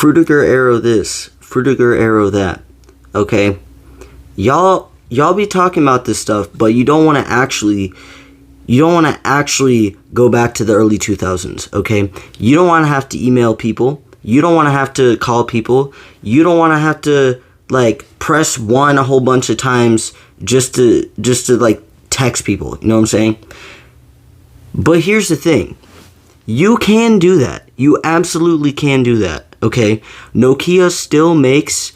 Frutiger arrow this, Frutiger arrow that. Okay? Y'all be talking about this stuff, but you don't want to actually go back to the early 2000s, okay? You don't want to have to email people. You don't want to have to call people. You don't want to have to like press 1 a whole bunch of times just to like text people, you know what I'm saying? But here's the thing. You can do that. You absolutely can do that, okay? Nokia still makes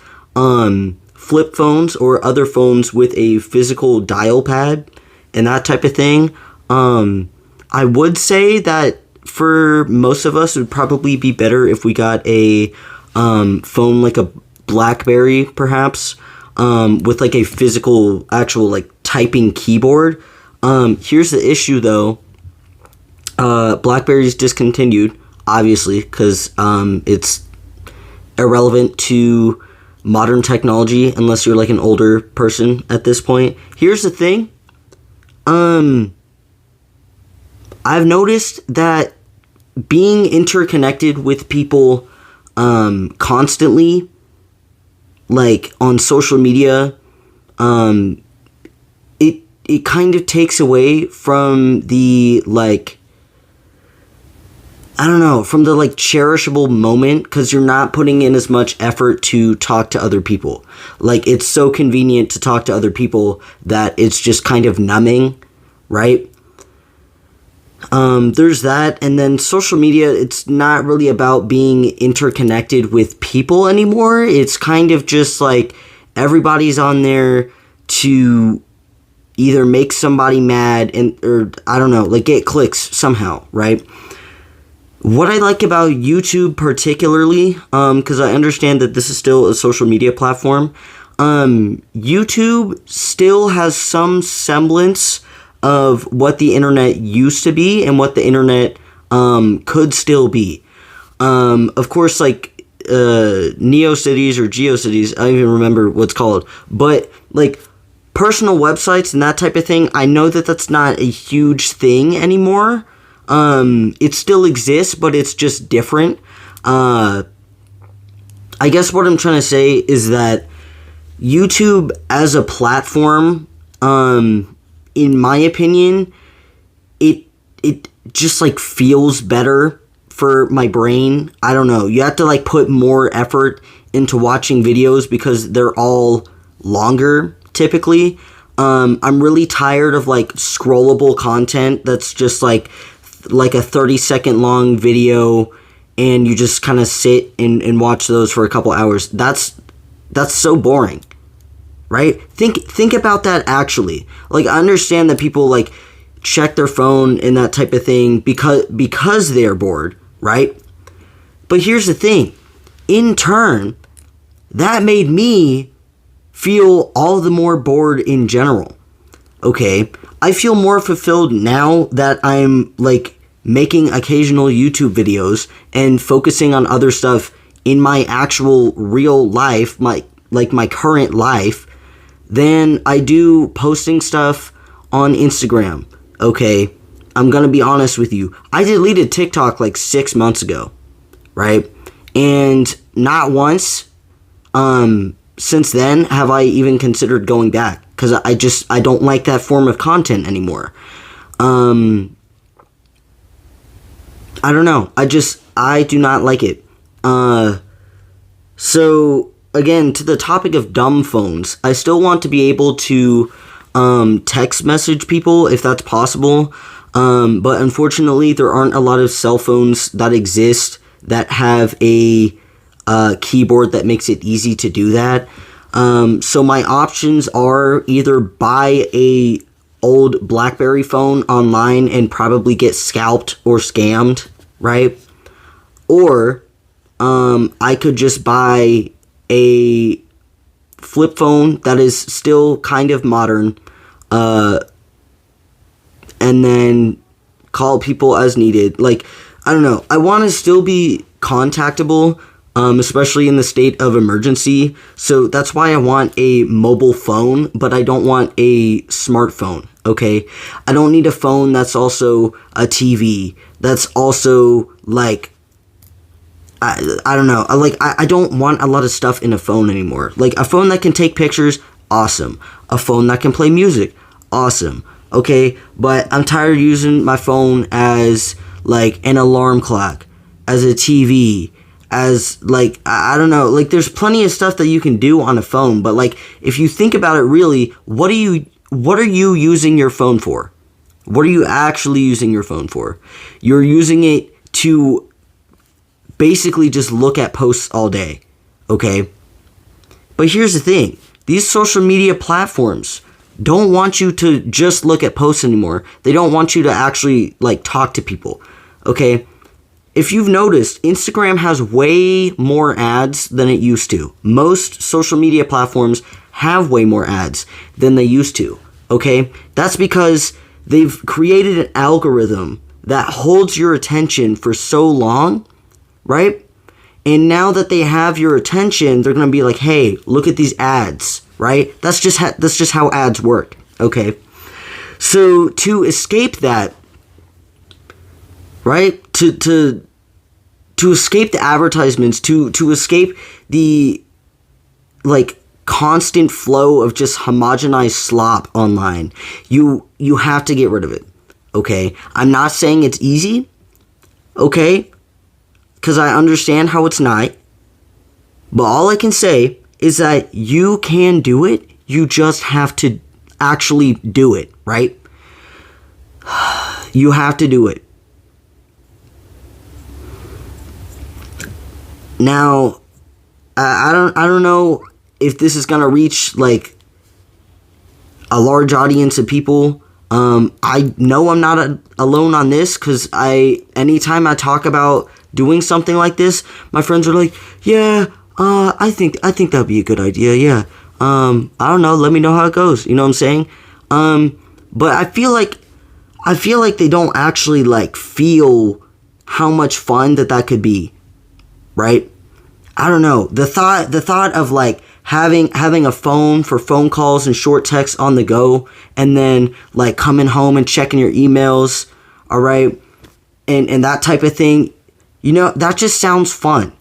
flip phones or other phones with a physical dial pad and that type of thing. I would say that for most of us, it would probably be better if we got a phone like a BlackBerry, perhaps, with like a physical, actual like typing keyboard. Here's the issue though. BlackBerry's discontinued, obviously, because it's irrelevant to modern technology unless you're like an older person at this point. Here's the thing. I've noticed that being interconnected with people constantly, like on social media, it kind of takes away from the like, I don't know, from the like cherishable moment, because you're not putting in as much effort to talk to other people. Like, it's so convenient to talk to other people that it's just kind of numbing, right? There's that, and then social media, it's not really about being interconnected with people anymore. It's kind of just like everybody's on there to either make somebody mad or I don't know, like get clicks somehow, right? What I like about YouTube particularly, because I understand that this is still a social media platform, YouTube still has some semblance of what the internet used to be and what the internet could still be. Of course, like NeoCities or GeoCities, I don't even remember what's called, but like personal websites and that type of thing, I know that that's not a huge thing anymore. It still exists, but it's just different. I guess what I'm trying to say is that YouTube as a platform, in my opinion, it just like feels better for my brain. I don't know. You have to like put more effort into watching videos because they're all longer typically. I'm really tired of like scrollable content that's just like a 30-second long video and you just kind of sit and watch those for a couple hours. That's so boring. Right? Think about that actually. Like, I understand that people like check their phone and that type of thing because they're bored, right? But here's the thing. In turn, that made me feel all the more bored in general. Okay? I feel more fulfilled now that I'm like making occasional YouTube videos and focusing on other stuff in my actual real life, my current life, than I do posting stuff on Instagram. Okay, I'm gonna be honest with you. I deleted TikTok like 6 months ago, right? And not once since then have I even considered going back, because I don't like that form of content anymore. I don't know. I do not like it. So again, to the topic of dumb phones, I still want to be able to text message people if that's possible. But unfortunately, there aren't a lot of cell phones that exist that have a keyboard that makes it easy to do that. So my options are either buy a old BlackBerry phone online and probably get scalped or scammed, right? Or I could just buy a flip phone that is still kind of modern, and then call people as needed. Like, I don't know. I want to still be contactable, especially in the state of emergency. So that's why I want a mobile phone, but I don't want a smartphone, okay? I don't need a phone that's also a TV, that's also, like, I don't know. I don't want a lot of stuff in a phone anymore. Like, a phone that can take pictures, awesome. A phone that can play music, awesome. Okay, but I'm tired of using my phone as, like, an alarm clock, as a TV, as, like, I don't know. Like, there's plenty of stuff that you can do on a phone, but, like, if you think about it really, what are you using your phone for? What are you actually using your phone for? You're using it to basically just look at posts all day, okay? But here's the thing. These social media platforms don't want you to just look at posts anymore. They don't want you to actually, like, talk to people, okay? If you've noticed, Instagram has way more ads than it used to. Most social media platforms have way more ads than they used to, okay? That's because they've created an algorithm that holds your attention for so long, right? And now that they have your attention, they're going to be like, hey, look at these ads, right? That's just how ads work, okay? So to escape that, right? To escape the advertisements, to escape the, like, constant flow of just homogenized slop online, you have to get rid of it, okay? I'm not saying it's easy, okay? Because I understand how it's not. But all I can say is that you can do it. You just have to actually do it, right? You have to do it. Now, I don't know if this is gonna reach, like, a large audience of people. I know I'm not alone on this, because anytime I talk about doing something like this, my friends are like, yeah, I think that'd be a good idea, yeah. I don't know, let me know how it goes, you know what I'm saying? But I feel like they don't actually, like, feel how much fun that could be, right? I don't know. The thought of, like, having a phone for phone calls and short texts on the go, and then, like, coming home and checking your emails, all right, and that type of thing, you know, that just sounds fun.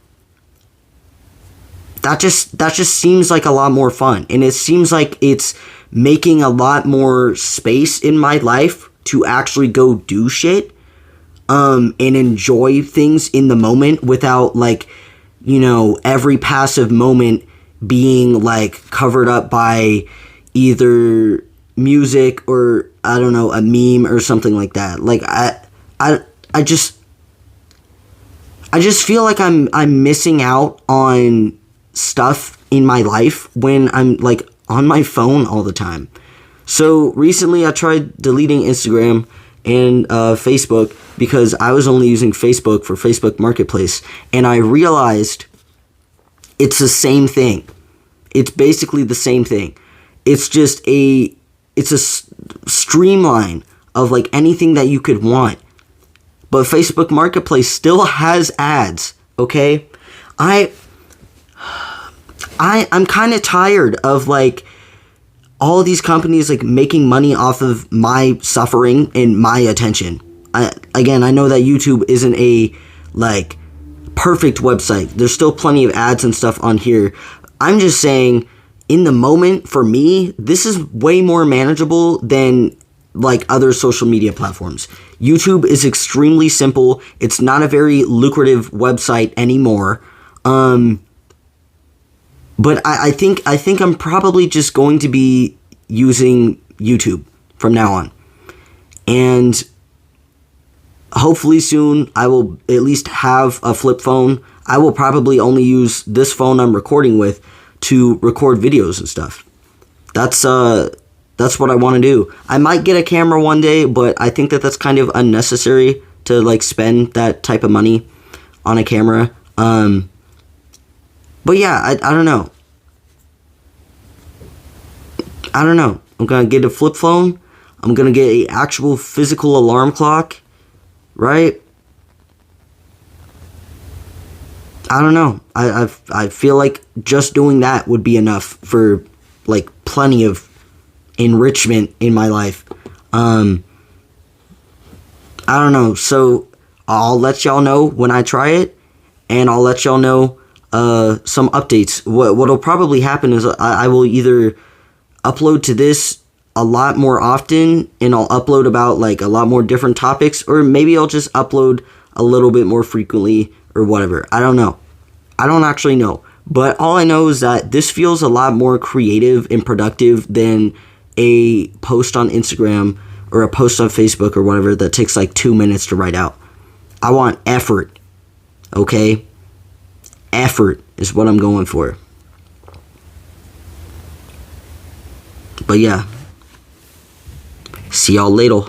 That just seems like a lot more fun, and it seems like it's making a lot more space in my life to actually go do shit, and enjoy things in the moment without, like, you know, every passive moment being, like, covered up by either music or, I don't know, a meme or something like that. Like, I just feel like I'm missing out on stuff in my life when I'm, like, on my phone all the time. So recently I tried deleting Instagram and Facebook, because I was only using Facebook for Facebook Marketplace, and I realized it's the same thing. It's basically the same thing. It's just a streamline of, like, anything that you could want. But Facebook Marketplace still has ads, okay? I'm kind of tired of, like, all of these companies, like, making money off of my suffering and my attention. I know that YouTube isn't a, like, perfect website. There's still plenty of ads and stuff on here. I'm just saying, in the moment, for me, this is way more manageable than, like, other social media platforms. YouTube is extremely simple. It's not a very lucrative website anymore. But I think I'm probably just going to be using YouTube from now on. And hopefully soon I will at least have a flip phone. I will probably only use this phone I'm recording with to record videos and stuff. That's what I want to do. I might get a camera one day, but I think that's kind of unnecessary to, like, spend that type of money on a camera. But yeah, I don't know. I'm gonna get a flip phone. I'm gonna get an actual physical alarm clock, right? I don't know. I feel like just doing that would be enough for, like, plenty of enrichment in my life. I don't know. So I'll let y'all know when I try it. and I'll let y'all know some updates. What'll probably happen is I will either upload to this a lot more often, and I'll upload about like a lot more different topics, or maybe I'll just upload a little bit more frequently or whatever. I don't know. I don't actually know. But all I know is that this feels a lot more creative and productive than a post on Instagram or a post on Facebook or whatever that takes like 2 minutes to write out. I want effort. Okay? Effort is what I'm going for. But yeah. See y'all later.